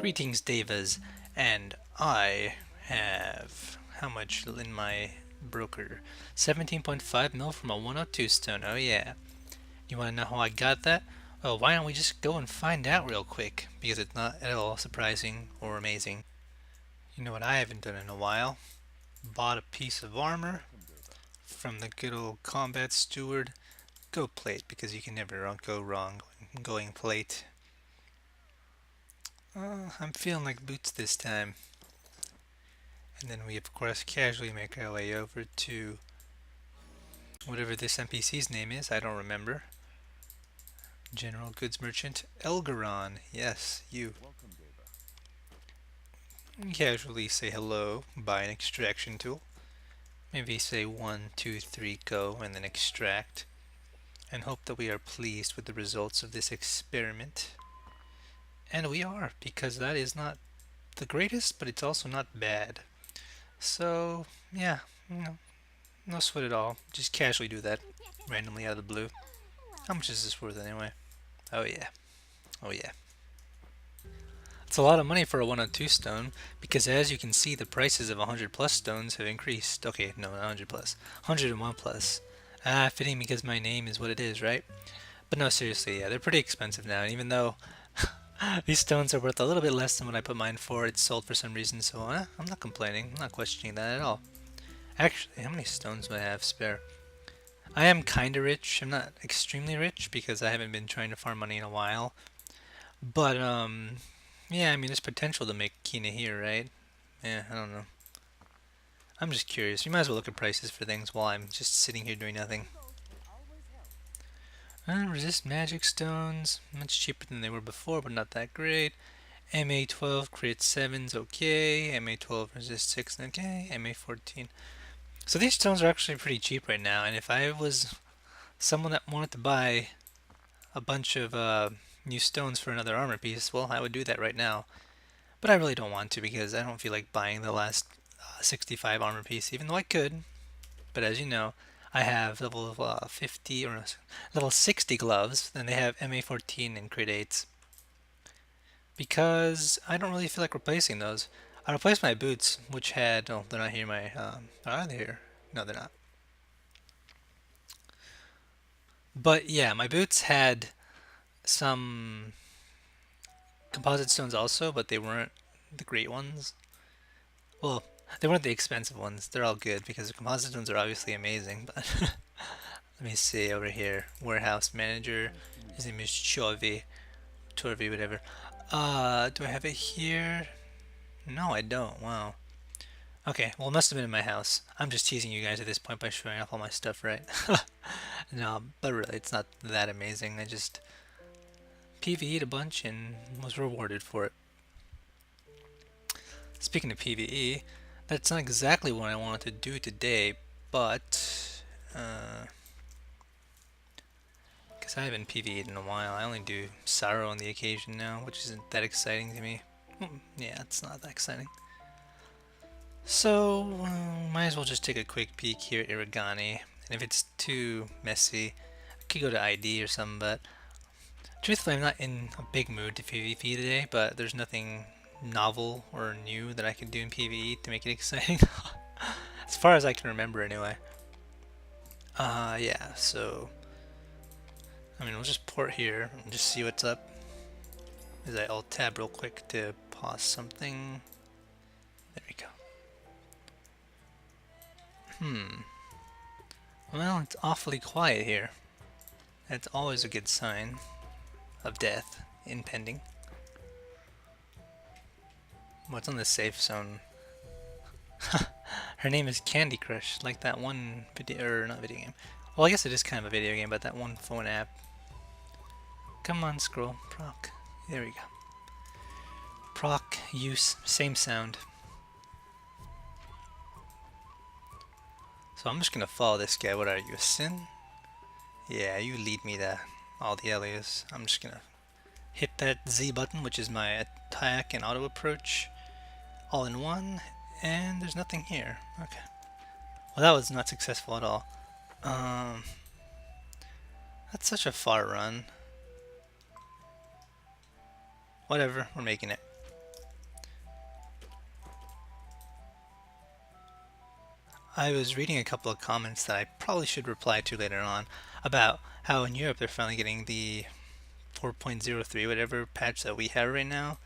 Greetings, Devas, and I have how much in my broker? 17.5 mil from a 102 stone. Oh yeah. You want to know how I got that? Well, why don't we just go and find out real quick? Because it's not at all surprising or amazing. You know what I haven't done in a while? Bought a piece of armor from the good old combat steward. Go plate, because you can never go wrong going plate. I'm feeling like boots this time. And then we of course casually make our way over to whatever this NPC's name is, I don't remember. General Goods Merchant Elgaron, yes, you. Casually say hello, buy an extraction tool. Maybe say 1, 2, 3, go, and then extract. And hope that we are pleased with the results of this experiment. And we are, because that is not the greatest, but it's also not bad. So, yeah, no sweat at all. Just casually do that, randomly out of the blue. How much is this worth anyway? Oh yeah. Oh yeah. It's a lot of money for a 102 stone, because as you can see, the prices of 100 plus stones have increased. Okay, no, not 100 plus. 101 plus. Ah, fitting because my name is what it is, right? But no, seriously, yeah, they're pretty expensive now, and even though these stones are worth a little bit less than what I put mine for, it's sold for some reason, so I'm not complaining. I'm not questioning that at all. Actually, how many stones do I have spare? I am kinda rich. I'm not extremely rich because I haven't been trying to farm money in a while. But, yeah, I mean, there's potential to make Kina here, right? Yeah, I don't know. I'm just curious. You might as well look at prices for things while I'm just sitting here doing nothing. Resist magic stones. Much cheaper than they were before, but not that great. MA12 create 7's okay. MA12 resist 6, okay. MA14. So these stones are actually pretty cheap right now, and if I was someone that wanted to buy a bunch of new stones for another armor piece, well, I would do that right now. But I really don't want to because I don't feel like buying the last 65 armor piece, even though I could. But as you know, I have level 50 or level 60 gloves, and they have MA14 and crit 8s. Because I don't really feel like replacing those. I replaced my boots, which had, oh, they're not here, are they here? No, they're not. But yeah, my boots had some composite stones also, but they weren't the great ones. Well, they weren't the expensive ones. They're all good because the composite stones are obviously amazing. But let me see over here. Warehouse manager. His name is Torvi, whatever. Do I have it here? No, I don't. Wow. Okay, well, it must have been in my house. I'm just teasing you guys at this point by showing off all my stuff, right? No, but really, it's not that amazing. I just PvE'd a bunch and was rewarded for it. Speaking of PvE, that's not exactly what I wanted to do today, but because I haven't PvE'd in a while. I only do Sorrow on the occasion now, which isn't that exciting to me. Yeah, it's not that exciting. So, might as well just take a quick peek here at Irigani, and if it's too messy, I could go to ID or something, but truthfully I'm not in a big mood to PvP today, but there's nothing novel or new that I can do in PvE to make it exciting. As far as I can remember anyway. Yeah, so I mean, we'll just port here and just see what's up. As I alt tab real quick to pause something. There we go. Well, it's awfully quiet here. That's always a good sign of death impending. What's on the safe zone? Her name is Candy Crush, like that one video, or not video game. Well, I guess it is kind of a video game, but that one phone app. Come on, scroll, proc. There we go. Proc, use, same sound. So I'm just gonna follow this guy. What are you, a Sin? Yeah, you lead me to all the areas. I'm just gonna hit that Z button, which is my attack and auto approach, all in one, and there's nothing here. Okay. Well, that was not successful at all. That's such a far run. Whatever, we're making it. I was reading a couple of comments that I probably should reply to later on about how in Europe they're finally getting the 4.03 whatever patch that we have right now.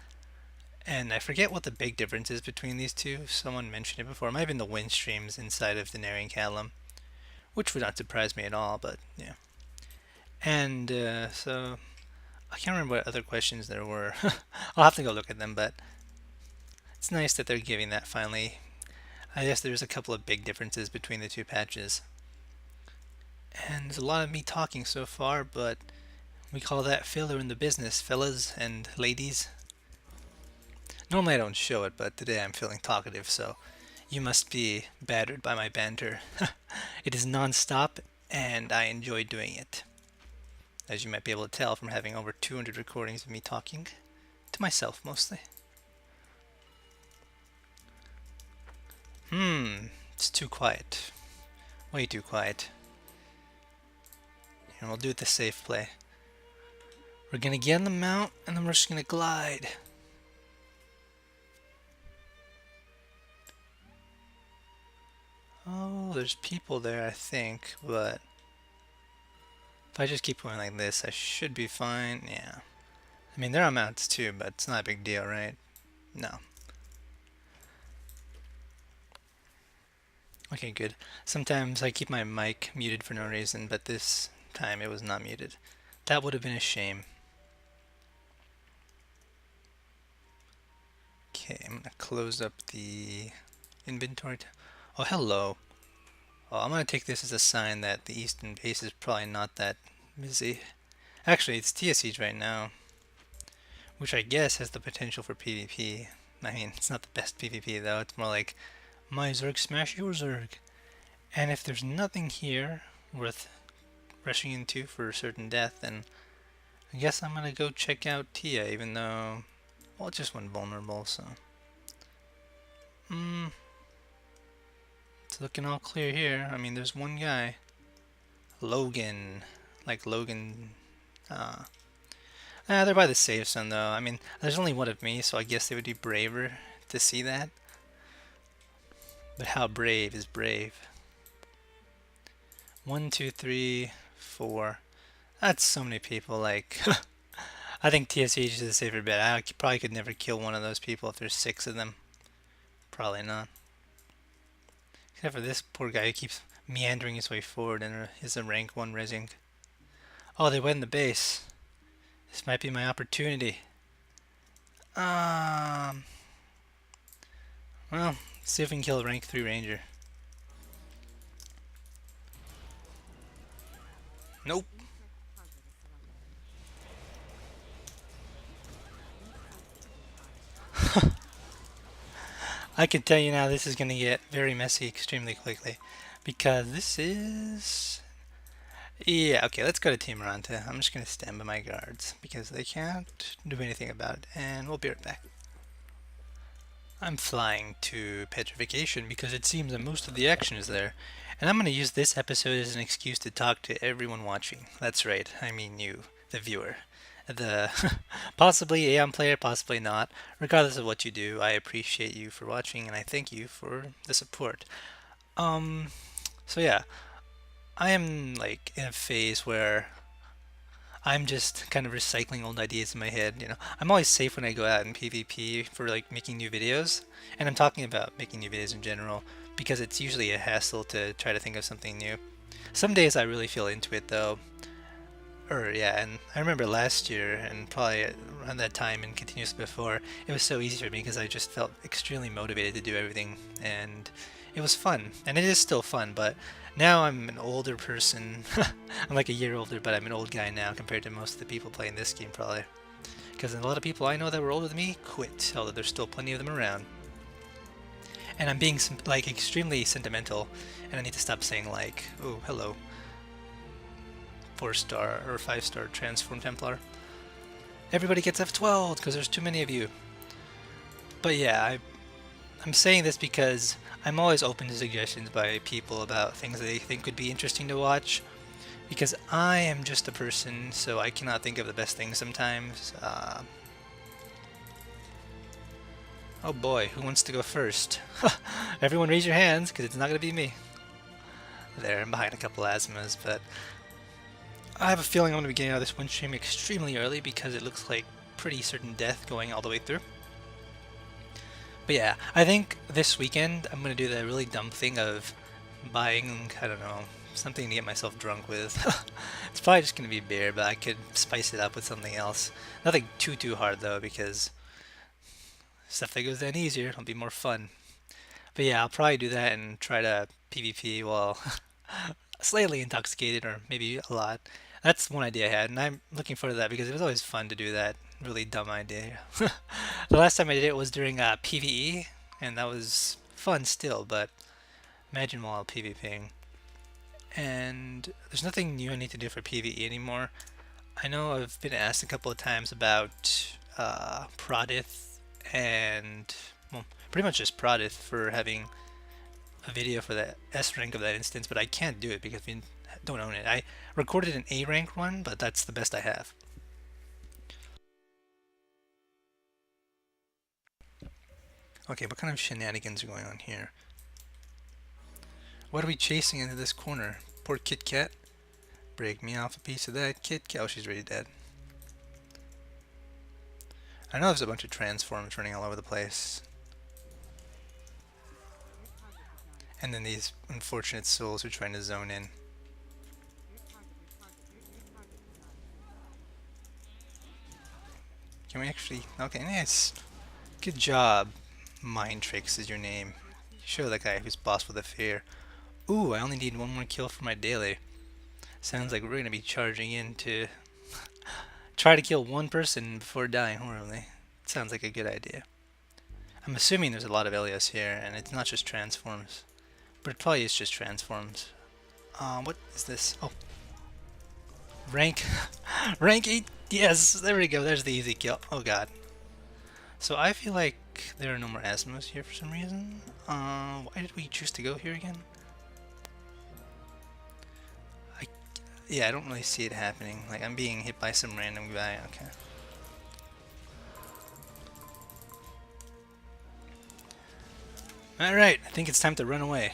And I forget what the big difference is between these two. Someone mentioned it before. It might have been the wind streams inside of the Narian Catalum, which would not surprise me at all, but yeah. And so I can't remember what other questions there were. I'll have to go look at them, but it's nice that they're giving that finally. I guess there's a couple of big differences between the two patches. And there's a lot of me talking so far, but we call that filler in the business, fellas and ladies. Normally I don't show it, but today I'm feeling talkative, so you must be battered by my banter. It is non-stop, and I enjoy doing it. As you might be able to tell from having over 200 recordings of me talking, to myself mostly. It's too quiet. Way too quiet. And we'll do it the safe play. We're gonna get on the mount, and then we're just gonna glide. Oh, there's people there, I think, but if I just keep going like this, I should be fine. Yeah. I mean, there are mounts too, but it's not a big deal, right? No. Okay, good. Sometimes I keep my mic muted for no reason, but this time it was not muted. That would have been a shame. Okay, I'm gonna close up the inventory. Oh, hello. Oh, I'm gonna take this as a sign that the eastern base is probably not that busy. Actually, it's TSH right now, which I guess has the potential for PvP. I mean, it's not the best PvP though. It's more like my Zerg smash your Zerg. And if there's nothing here worth rushing into for certain death, then I guess I'm gonna go check out Tia, even though, well, it just went vulnerable, so. It's looking all clear here. I mean, there's one guy. Logan. Like Logan. They're by the safe zone, though. I mean, there's only one of me, so I guess they would be braver to see that. But how brave is brave? 1, 2, 3, 4. That's so many people. Like, I think TSH is a safer bet. I probably could never kill one of those people if there's 6 of them. Probably not. Except for this poor guy who keeps meandering his way forward and is a rank 1 resing. Oh, they went in the base. This might be my opportunity. Well, see if we can kill a rank 3 ranger. Nope. I can tell you now this is going to get very messy extremely quickly. Because this is... Yeah, okay, let's go to Team Maranta. I'm just going to stand by my guards because they can't do anything about it. And we'll be right back. I'm flying to Petrification because it seems that most of the action is there. And I'm going to use this episode as an excuse to talk to everyone watching. That's right, I mean you, the viewer. The possibly Aeon player, possibly not. Regardless of what you do, I appreciate you for watching and I thank you for the support. So yeah, I am like in a phase where I'm just kind of recycling old ideas in my head. You know, I'm always safe when I go out in PvP for like making new videos, and I'm talking about making new videos in general because it's usually a hassle to try to think of something new. Some days I really feel into it though. Yeah, and I remember last year and probably around that time and continuous before, it was so easy for me because I just felt extremely motivated to do everything, and it was fun, and it is still fun, but now I'm an older person. I'm like a year older, but I'm an old guy now compared to most of the people playing this game probably. Because a lot of people I know that were older than me quit, although there's still plenty of them around. And I'm being like extremely sentimental, and I need to stop saying like, oh, hello. 4-star or 5-star transform Templar. Everybody gets F12 because there's too many of you. But yeah, I'm saying this because I'm always open to suggestions by people about things they think would be interesting to watch. Because I am just a person, so I cannot think of the best things sometimes. Oh boy, who wants to go first? Everyone raise your hands, because it's not going to be me. There, I'm behind a couple asthmas, but I have a feeling I'm going to be getting out of this one stream extremely early because it looks like pretty certain death going all the way through. But yeah, I think this weekend I'm going to do the really dumb thing of buying, I don't know, something to get myself drunk with. It's probably just going to be beer, but I could spice it up with something else. Nothing too hard though, because stuff that goes down easier will be more fun. But yeah, I'll probably do that and try to PvP while slightly intoxicated, or maybe a lot. That's one idea I had, and I'm looking forward to that because it was always fun to do that. Really dumb idea. The last time I did it was during PvE, and that was fun still, but imagine while PvPing. And there's nothing new I need to do for PvE anymore. I know I've been asked a couple of times about Prodith and, well, pretty much just Prodith for having a video for the S rank of that instance, but I can't do it because we don't own it. I recorded an A rank one, but that's the best I have. Okay, what kind of shenanigans are going on here? What are we chasing into this corner? Poor Kit Kat. Break me off a piece of that Kit Kat. Oh, she's already dead. I know there's a bunch of transforms running all over the place. And then these unfortunate souls are trying to zone in. Can we actually... Okay, nice. Good job. Mind Tricks is your name. Show that guy who's boss with a fear. Ooh, I only need one more kill for my daily. Sounds like we're going to be charging in to try to kill one person before dying horribly. Sounds like a good idea. I'm assuming there's a lot of Elias here, and it's not just transforms. But it probably is just transforms. What is this? Oh. Rank. Rank 8. Yes, there we go. There's the easy kill. Oh god. So I feel like there are no more Asmos here for some reason. Why did we choose to go here again? Yeah, I don't really see it happening. Like, I'm being hit by some random guy. Okay. Alright, I think it's time to run away.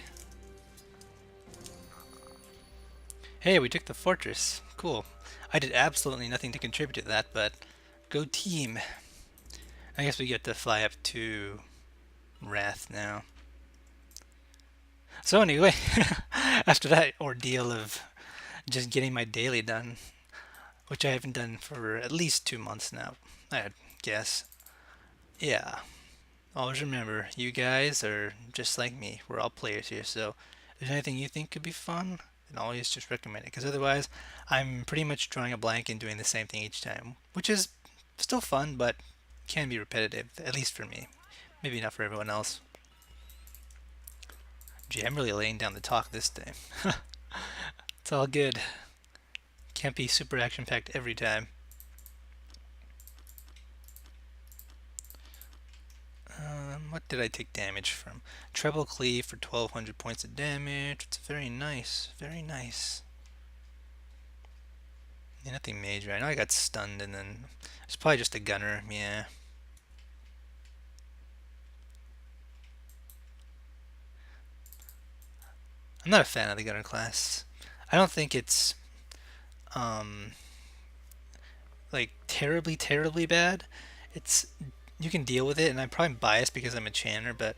Hey, we took the fortress. Cool. I did absolutely nothing to contribute to that, but go team. I guess we get to fly up to Wrath now. So anyway, after that ordeal of just getting my daily done, which I haven't done for at least 2 months now, I guess. Yeah. Always remember, you guys are just like me. We're all players here, so if there's anything you think could be fun, then always just recommend it. Because otherwise, I'm pretty much drawing a blank and doing the same thing each time, which is still fun, but can be repetitive, at least for me. Maybe not for everyone else. Gee, I'm really laying down the talk this time. It's all good. Can't be super action-packed every time. What did I take damage from? Treble cleave for 1200 points of damage. It's very nice. Very nice. Yeah, nothing major. I know I got stunned and then it's probably just a gunner. Yeah. I'm not a fan of the gunner class. I don't think it's like terribly bad. It's, you can deal with it, and I'm probably biased because I'm a chanter, but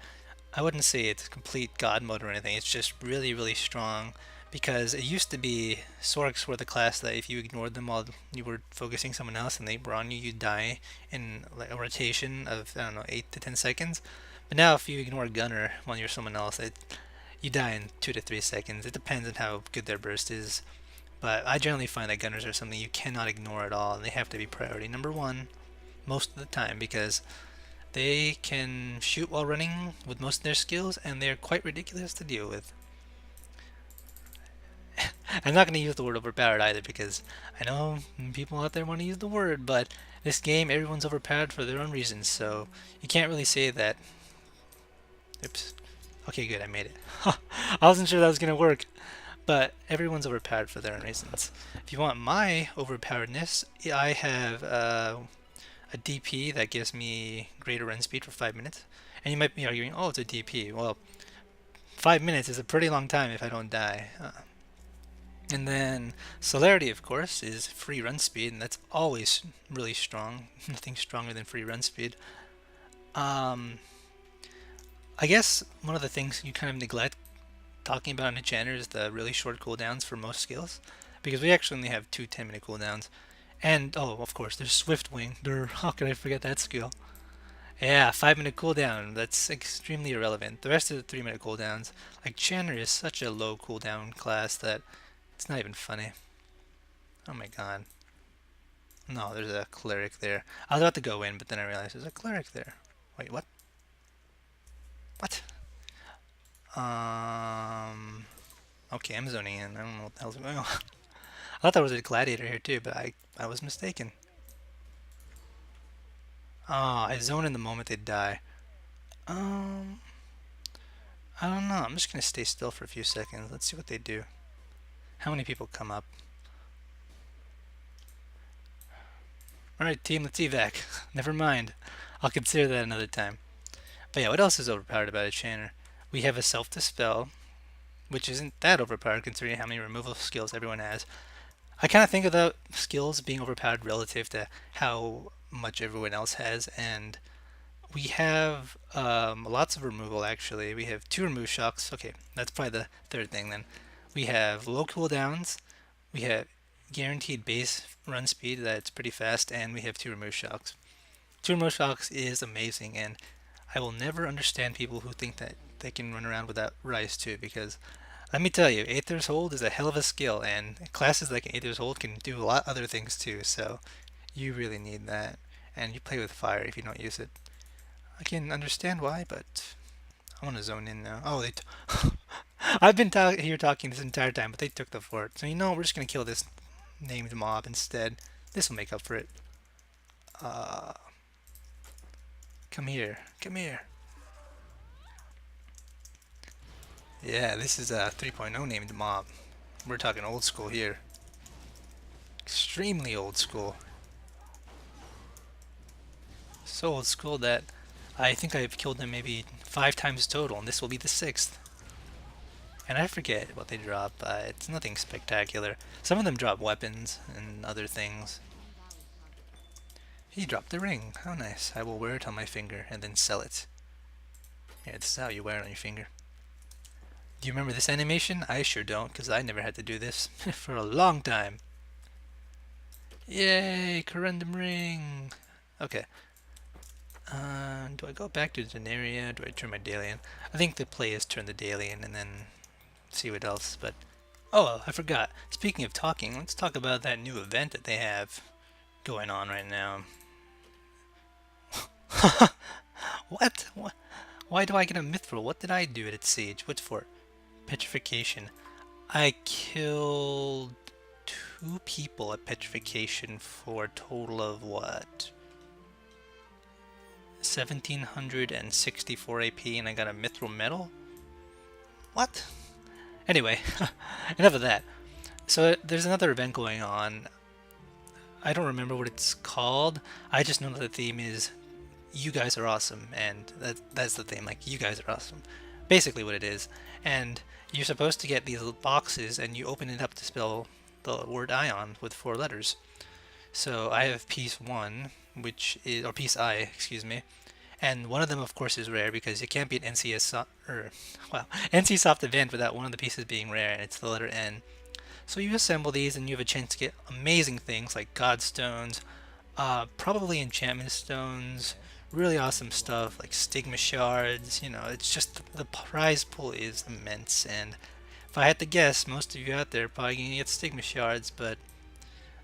I wouldn't say it's complete god mode or anything. It's just really strong, because it used to be Sorks were the class that if you ignored them while you were focusing someone else and they were on you, you'd die in like a rotation of, I don't know, 8 to 10 seconds. But now if you ignore Gunner while you're someone else, you die in 2 to 3 seconds. It depends on how good their burst is. But I generally find that Gunners are something you cannot ignore at all, and they have to be priority number 1 most of the time, because they can shoot while running with most of their skills, and they're quite ridiculous to deal with. I'm not going to use the word overpowered either, because I know people out there want to use the word, but this game, everyone's overpowered for their own reasons, so you can't really say that. Oops. Okay, good, I made it. I wasn't sure that was going to work, but everyone's overpowered for their own reasons. If you want my overpoweredness, I have a DP that gives me greater run speed for 5 minutes. And you might be arguing, oh, it's a DP. Well, 5 minutes is a pretty long time if I don't die. And then celerity, of course, is free run speed, and that's always really strong. Nothing stronger than free run speed. Um, I guess one of the things you kind of neglect talking about in Enchanter is the really short cooldowns for most skills, because we actually only have two 10-minute cooldowns. And, oh, of course, there's Swift Wing. How could I forget that skill? Yeah, 5 minute cooldown. That's extremely irrelevant. The rest of the 3 minute cooldowns, like Chanter is such a low cooldown class that it's not even funny. Oh my god. No, there's a cleric there. I was about to go in, but then I realized there's a cleric there. Wait, what? What? Okay, I'm zoning in. I don't know what the hell's going on. I thought there was a gladiator here too, but I was mistaken. Oh, I zone in the moment they die. Um, I don't know. I'm just gonna stay still for a few seconds. Let's see what they do. How many people come up? Alright, team, let's evac. Never mind. I'll consider that another time. But yeah, what else is overpowered about a Chanter? We have a self-dispel, which isn't that overpowered considering how many removal skills everyone has. I kind of think of the skills being overpowered relative to how much everyone else has, and we have lots of removal actually. We have two remove shocks. Okay, that's probably the third thing then. We have low cooldowns, we have guaranteed base run speed that's pretty fast, and we have two remove shocks. Two remove shocks is amazing, and I will never understand people who think that they can run around without Rise too, because let me tell you, Aether's Hold is a hell of a skill, and classes like Aether's Hold can do a lot other things too, so you really need that. And you play with fire if you don't use it. I can understand why, but I want to zone in now. Oh, I've been here talking this entire time, but they took the fort. So you know, we're just gonna kill this named mob instead. This will make up for it. Uh, come here, come here. Yeah, this is a 3.0 named mob. We're talking old school here. Extremely old school. So old school that I think I've killed them maybe 5 times total, and this will be the 6th. And I forget what they drop, it's nothing spectacular. Some of them drop weapons and other things. He dropped the ring. How nice. I will wear it on my finger and then sell it. Yeah, this is how you wear it on your finger. Do you remember this animation? I sure don't, because I never had to do this for a long time. Yay, corundum ring. Okay. Do I go back to Denaria? Do I turn my daily in? I think the play is turn the daily in and then see what else, but... Oh, I forgot. Speaking of talking, let's talk about that new event that they have going on right now. What? Why do I get a mithril? What did I do at Siege? What's for? Petrification. I killed 2 people at Petrification for a total of what? 1764 AP, and I got a mithril medal? What? Anyway, enough of that. So there's another event going on. I don't remember what it's called. I just know that the theme is you guys are awesome, and that's the theme, like you guys are awesome. Basically what it is. And you're supposed to get these little boxes and you open it up to spell the word ion with 4 letters. So I have piece 1, which is, or piece I, excuse me. And one of them, of course, is rare because it can't be an NCSoft event without one of the pieces being rare, and it's the letter N. So you assemble these, and you have a chance to get amazing things like Godstones, probably enchantment stones, really awesome stuff like stigma shards. You know, it's just the prize pool is immense, and if I had to guess, most of you out there are probably gonna get stigma shards, but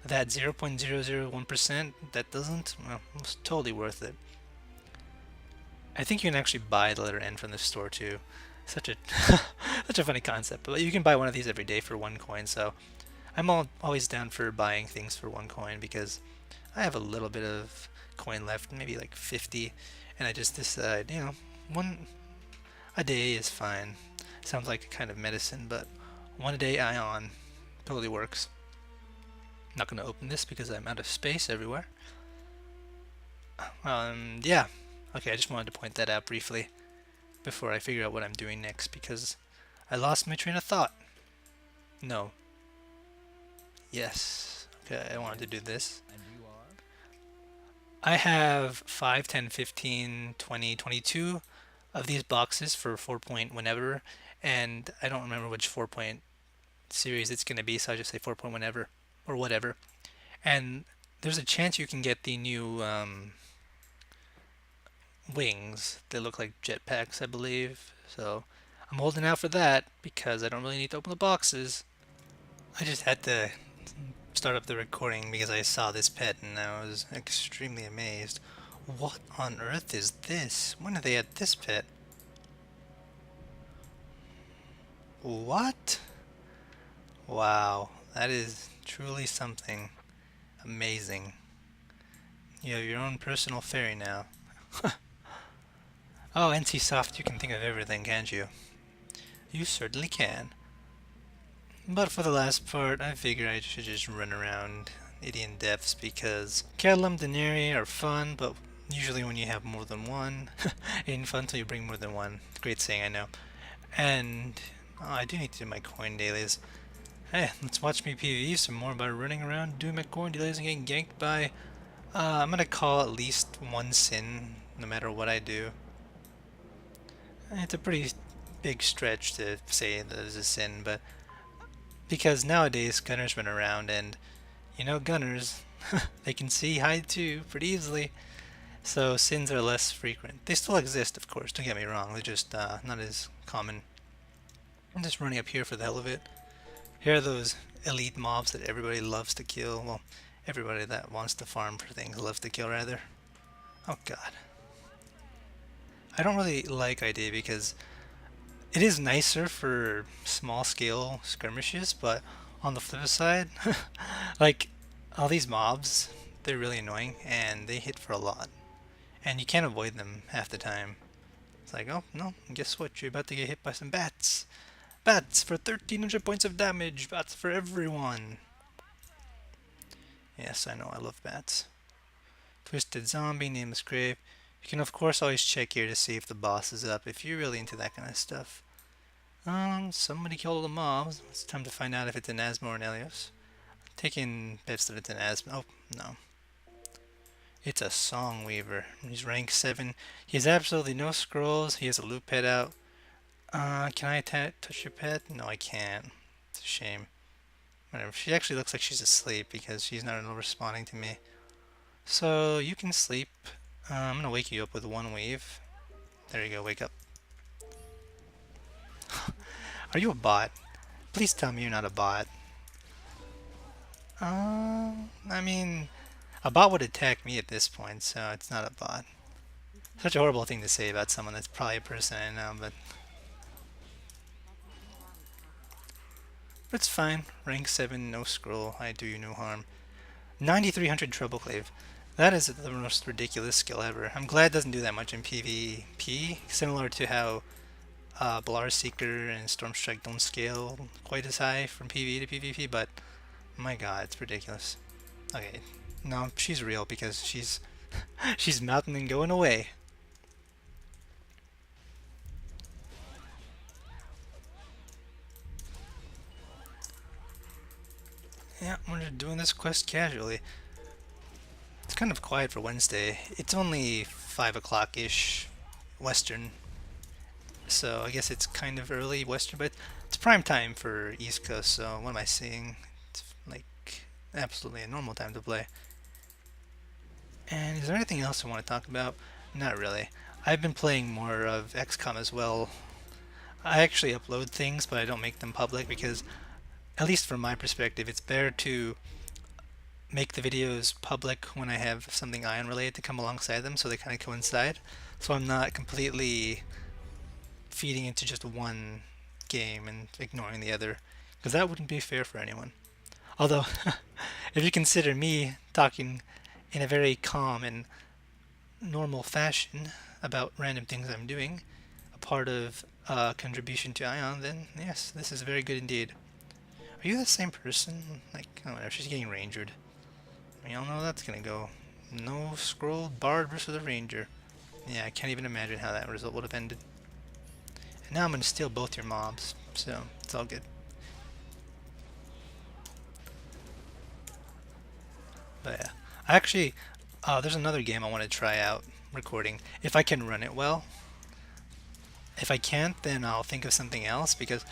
that 0.001% that doesn't, well, it's totally worth it. I think you can actually buy the letter N from the store too. Such a such a funny concept, but you can buy one of these every day for 1 coin. So I'm always down for buying things for 1 coin because I have a little bit of coin left, maybe like 50, and I just decide, you know, one a day is fine. Sounds like a kind of medicine, but 1 a day ion totally works. Not going to open this because I'm out of space everywhere. Yeah. Okay, I just wanted to point that out briefly before I figure out what I'm doing next because I lost my train of thought. No. Yes. Okay, I wanted to do this. I have 5, 10, 15, 20, 22 of these boxes for 4 point whenever, and I don't remember which 4 point series it's going to be, so I just say 4 point whenever or whatever. And there's a chance you can get the new wings. They look like jetpacks, I believe. So I'm holding out for that because I don't really need to open the boxes. I just had to start up the recording because I saw this pet and I was extremely amazed. What on earth is this? When did they add this pet? What? Wow, that is truly something amazing. You have your own personal fairy now. Oh, NC Soft, you can think of everything, can't you? You certainly can. But for the last part, I figure I should just run around idiot depths because Catalum Denari are fun, but usually when you have more than one, it ain't fun until you bring more than one. Great saying, I know. And I do need to do my coin dailies. Hey, let's watch me PvE some more by running around doing my coin dailies and getting ganked by, I'm gonna call at least one sin, no matter what I do. It's a pretty big stretch to say that it's a sin, but because nowadays gunners run around and, gunners, they can see hide too pretty easily, so sins are less frequent. They still exist, of course, don't get me wrong, they're just not as common. I'm just running up here for the hell of it. Here are those elite mobs that everybody loves to kill. Well, everybody that wants to farm for things loves to kill, rather. Oh god. I don't really like ID because it is nicer for small scale skirmishes, but on the flip side, like all these mobs, they're really annoying and they hit for a lot. And you can't avoid them half the time. It's like, oh no, guess what? You're about to get hit by some bats. Bats for 1300 points of damage. Bats for everyone. Yes, I know, I love bats. Twisted Zombie, Nameless Grave. You can of course always check here to see if the boss is up if you're really into that kind of stuff. Somebody killed a mob. It's time to find out if it's an Asmo or an Elios. Taking bets that it's an Asmo. Oh, no. It's a Song Weaver. He's rank 7. He has absolutely no scrolls. He has a loot pet out. Can I touch your pet? No, I can't. It's a shame. Whatever. She actually looks like she's asleep because she's not responding to me. So, you can sleep. I'm gonna wake you up with one wave. There you go, wake up. Are you a bot? Please tell me you're not a bot. I mean, a bot would attack me at this point, so it's not a bot. Such a horrible thing to say about someone that's probably a person I know, but it's fine. Rank 7, no scroll, I do you no harm. 9300 Treble Clave. That is the most ridiculous skill ever. I'm glad it doesn't do that much in PvP, similar to how Balar Seeker and Stormstrike don't scale quite as high from PvE to PvP, but my god, it's ridiculous. Okay, no, she's real because she's she's mounting and going away. Yeah, we're just doing this quest casually. It's kind of quiet for Wednesday. It's only 5 o'clock-ish Western, so I guess it's kind of early Western, but it's prime time for East Coast, so what am I seeing? It's like absolutely a normal time to play. And is there anything else I want to talk about? Not really. I've been playing more of XCOM as well. I actually upload things, but I don't make them public because, at least from my perspective, it's better to make the videos public when I have something Ion related to come alongside them so they kind of coincide. So I'm not completely feeding into just one game and ignoring the other, because that wouldn't be fair for anyone. Although, if you consider me talking in a very calm and normal fashion about random things I'm doing, a part of contribution to Ion, then yes, this is very good indeed. Are you the same person? Like, oh, whatever, she's getting rangered. We all know that's gonna go No scroll bard versus a ranger. Yeah, I can't even imagine how that result would have ended. And now I'm gonna steal both your mobs, so it's all good. But yeah, I actually, there's another game I want to try out recording if I can run it well. If I can't, then I'll think of something else because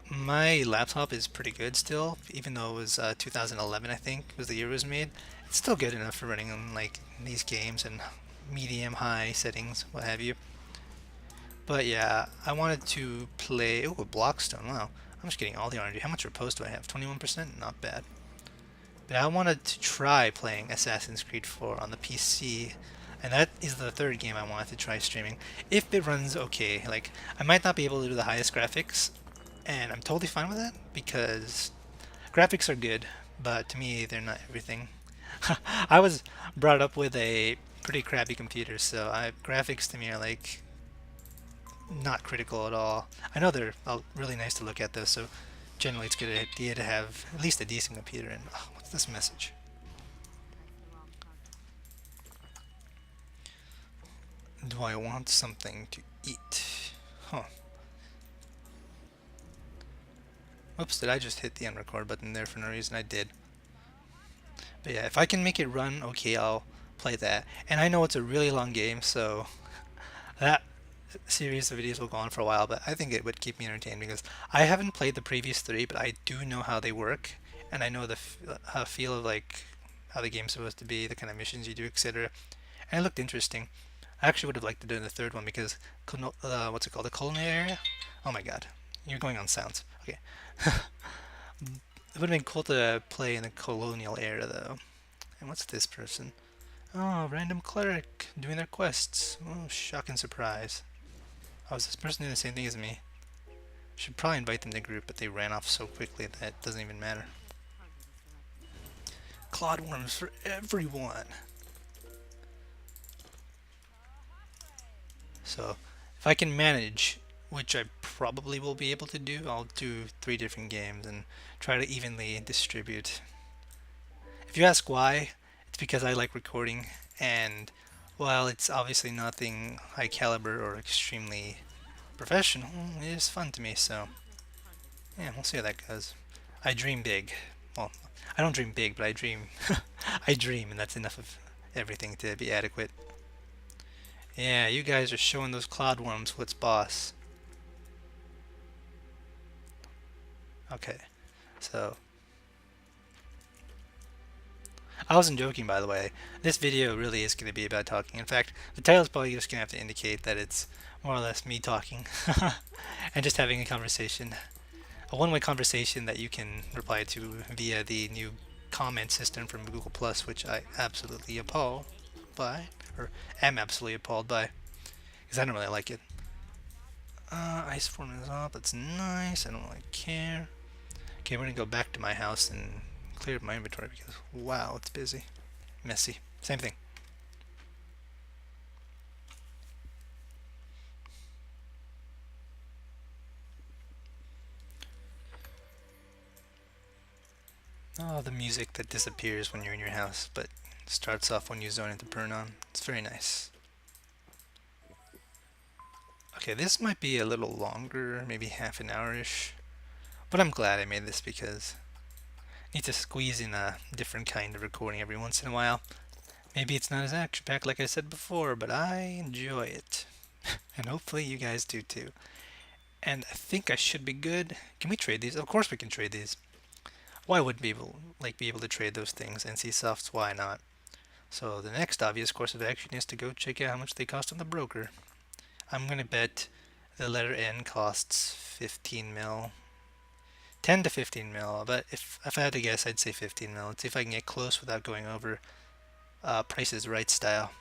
my laptop is pretty good still, even though it was 2011, I think, was the year it was made. It's still good enough for running on like these games and medium, high settings, what have you. But yeah, I wanted to play. Oh, a Blockstone. Wow, I'm just getting all the RNG. How much repose do I have? 21%? Not bad. But I wanted to try playing Assassin's Creed 4 on the PC, and that is the third game I wanted to try streaming. If it runs okay, like I might not be able to do the highest graphics, and I'm totally fine with that because graphics are good, but to me they're not everything. I was brought up with a pretty crappy computer, so graphics to me are like not critical at all. I know they're really nice to look at though, so generally it's a good idea to have at least a decent computer. And oh, what's this message? Do I want something to eat? Huh. Oops, did I just hit the end record button there for no reason? I did. But yeah, if I can make it run okay, I'll play that. And I know it's a really long game, so that series of videos will go on for a while, but I think it would keep me entertained because I haven't played the previous three, but I do know how they work, and I know the feel of like how the game's supposed to be, the kind of missions you do, etc. And it looked interesting. I actually would have liked to do the third one because what's it called? The culinary area? Oh my god, you're going on sounds. Okay. It would have been cool to play in the colonial era though. And what's this person? Oh, random cleric doing their quests. Oh, shock and surprise. Oh, is this person doing the same thing as me? Should probably invite them to the group, but they ran off so quickly that it doesn't even matter. Clawed worms for everyone! So, if I can manage, which I probably will be able to do, I'll do 3 different games and try to evenly distribute. If you ask why, it's because I like recording, and while it's obviously nothing high caliber or extremely professional, it is fun to me, so yeah, we'll see how that goes. I dream big. Well, I don't dream big, but I dream. I dream, and that's enough of everything to be adequate. Yeah, you guys are showing those cloudworms what's boss. Okay, so I wasn't joking, by the way. This video really is going to be about talking. In fact, the title is probably just going to have to indicate that it's more or less me talking and just having a conversation. A one-way conversation that you can reply to via the new comment system from Google Plus, which I absolutely appall by, or am absolutely appalled by, because I don't really like it. Ice form is up. That's nice. I don't really care. Okay, we're gonna go back to my house and clear up my inventory because wow, it's busy, messy. Same thing. Oh, the music that disappears when you're in your house, but starts off when you zone into burn on. It's very nice. Okay, this might be a little longer, maybe half an hour-ish. But I'm glad I made this because I need to squeeze in a different kind of recording every once in a while. Maybe it's not as action-packed like I said before, but I enjoy it. And hopefully you guys do too. And I think I should be good. Can we trade these? Of course we can trade these. Why wouldn't be able to trade those things? NC Softs, why not? So the next obvious course of action is to go check out how much they cost on the broker. I'm gonna bet the letter N costs 15 mil. 10 to 15 mil, but if I had to guess, I'd say 15 mil. Let's see if I can get close without going over Price is Right style.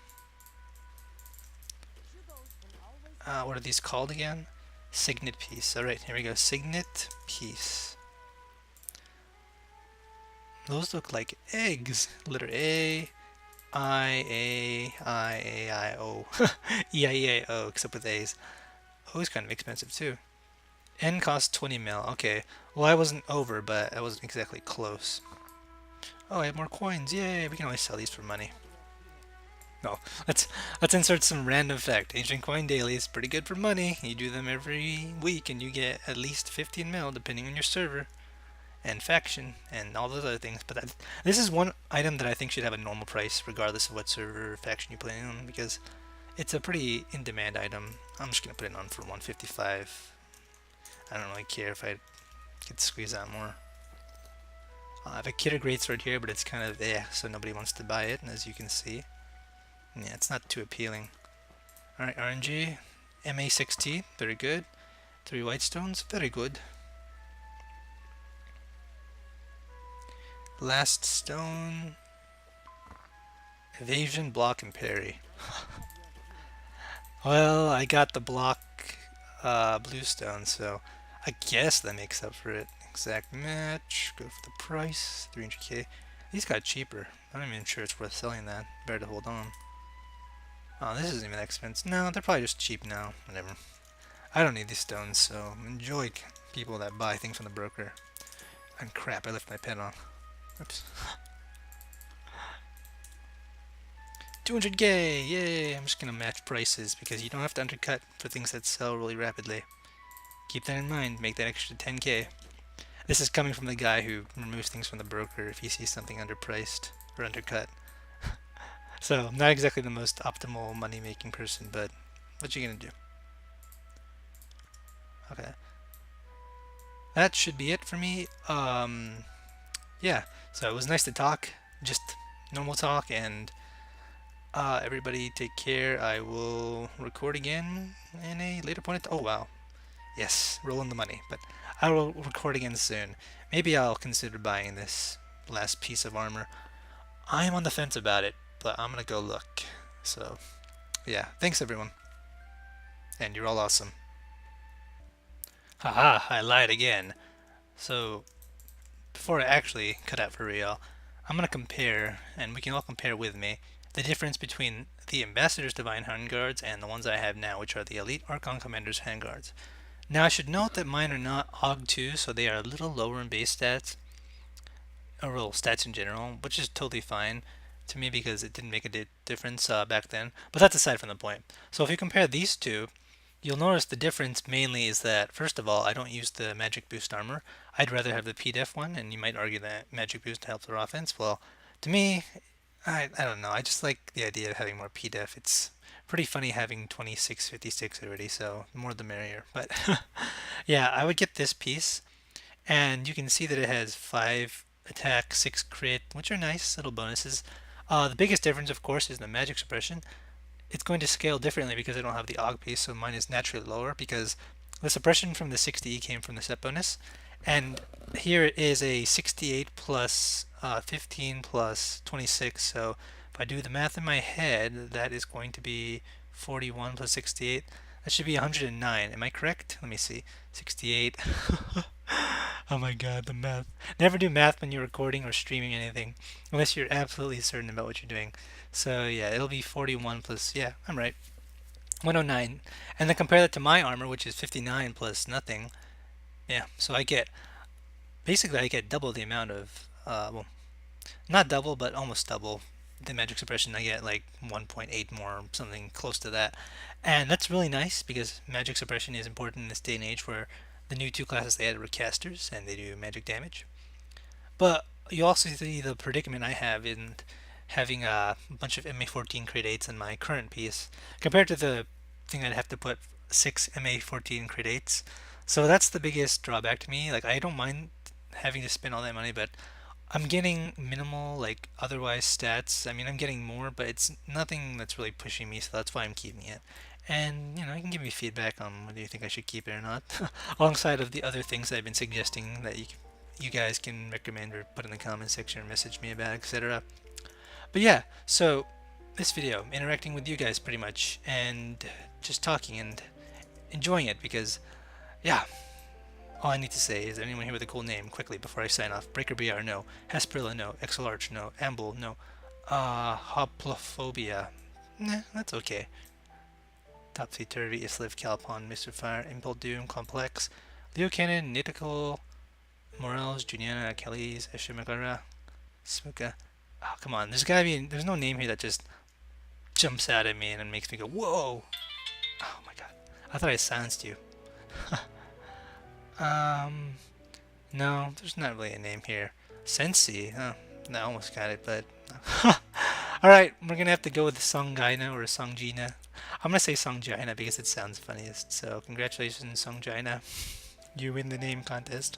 What are these called again? Signet piece. Alright, here we go. Signet piece. Those look like eggs. Letter A, I, O. E-I-E-I-O, except with A's. O is kind of expensive too. N costs 20 mil. Okay. Well, I wasn't over, but I wasn't exactly close. Oh, I have more coins. Yay! We can always sell these for money. No, let's insert some random fact. Ancient coin dailies pretty good for money. You do them every week, and you get at least 15 mil, depending on your server and faction and all those other things. But this is one item that I think should have a normal price, regardless of what server or faction you play on, because it's a pretty in-demand item. I'm just gonna put it on for 155. I don't really care if I could squeeze out more. I have a Kidder Greatsword here, but it's kind of so nobody wants to buy it, as you can see. Yeah, it's not too appealing. Alright, RNG, MA60, very good. 3 white stones, very good. Last stone, evasion, block, and parry. Well, I got the block blue stone, so I guess that makes up for it. Exact match, go for the price, 300k. These got cheaper. I'm not even sure it's worth selling that. Better to hold on. Oh, this isn't even expensive. No, they're probably just cheap now. Whatever. I don't need these stones, so enjoy people that buy things from the broker. And crap, I left my pen on. Oops. 200k! Yay! I'm just gonna match prices because you don't have to undercut for things that sell really rapidly. Keep that in mind. Make that extra 10k. This is coming from the guy who removes things from the broker if he sees something underpriced or undercut. So, not exactly the most optimal money-making person, but what you gonna do? Okay. That should be it for me. Yeah, so it was nice to talk. Just normal talk, and everybody take care. I will record again in a later point. Oh, wow. Yes, rolling the money. But I will record again soon. Maybe I'll consider buying this last piece of armor. I'm on the fence about it, but I'm gonna go look. So, yeah, thanks everyone. And you're all awesome. Haha, I lied again. So, before I actually cut out for real, I'm gonna compare, and we can all compare with me, the difference between the Ambassador's Divine Handguards and the ones I have now, which are the Elite Archon Commander's Handguards. Now, I should note that mine are not AUG 2, so they are a little lower in base stats, or well, stats in general, which is totally fine to me because it didn't make a difference back then. But that's aside from the point. So if you compare these two, you'll notice the difference mainly is that, first of all, I don't use the magic boost armor. I'd rather have the PDEF one, and you might argue that magic boost helps their offense. Well, to me, I don't know. I just like the idea of having more PDEF. It's pretty funny having 2656 already, so the more the merrier. But yeah, I would get this piece, and you can see that it has 5 attack, 6 crit, which are nice little bonuses. The biggest difference, of course, is the magic suppression. It's going to scale differently because I don't have the AUG piece, so mine is naturally lower because the suppression from the 60E came from the set bonus, and here it is a 68 plus 15 plus 26, so if I do the math in my head, that is going to be 41 plus 68. That should be 109. Am I correct? Let me see. 68. Oh my god, the math. Never do math when you're recording or streaming anything, unless you're absolutely certain about what you're doing. So yeah, it'll be 41 plus, yeah, I'm right. 109. And then compare that to my armor, which is 59 plus nothing. Yeah, so basically I get double the amount of, well, not double, but almost double the magic suppression. I get like 1.8 more, something close to that. And that's really nice because magic suppression is important in this day and age where the new 2 classes they added were casters and they do magic damage. But you also see the predicament I have in having a bunch of MA14 crit 8s in my current piece compared to the thing I'd have to put 6 MA14 crit 8s. So that's the biggest drawback to me. Like, I don't mind having to spend all that money, but I'm getting minimal, like, otherwise stats. I mean, I'm getting more, but it's nothing that's really pushing me, so that's why I'm keeping it. And, you can give me feedback on whether you think I should keep it or not, alongside of the other things that I've been suggesting that you guys can recommend or put in the comment section or message me about, etc. But yeah, so this video, interacting with you guys pretty much, and just talking and enjoying it because, yeah, all I need to say is anyone here with a cool name, quickly before I sign off. Breaker BR, no. Hasperilla, no. Exelarch, no. Amble, no. Hoplophobia, nah, that's okay. Topsy Turvy, Isliv, Calpon, Mr. Fire, Impel Doom, Complex, Leo Cannon, Nitical, Morels, Juniana, Achilles, Eshimagara, Smuka. Oh, come on, there's no name here that just jumps out at me and it makes me go, whoa! Oh my god. I thought I silenced you. Um, no, there's not really a name here. Sensi, huh? No, I almost got it, but... Alright, we're gonna have to go with Songgina or Songgina. I'm gonna say Songgina because it sounds funniest. So, congratulations, Songgina. You win the name contest.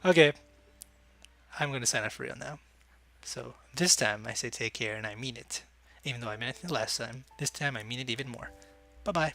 Okay, I'm gonna sign up for real now. So, this time I say take care and I mean it. Even though I meant it last time, this time I mean it even more. Bye bye.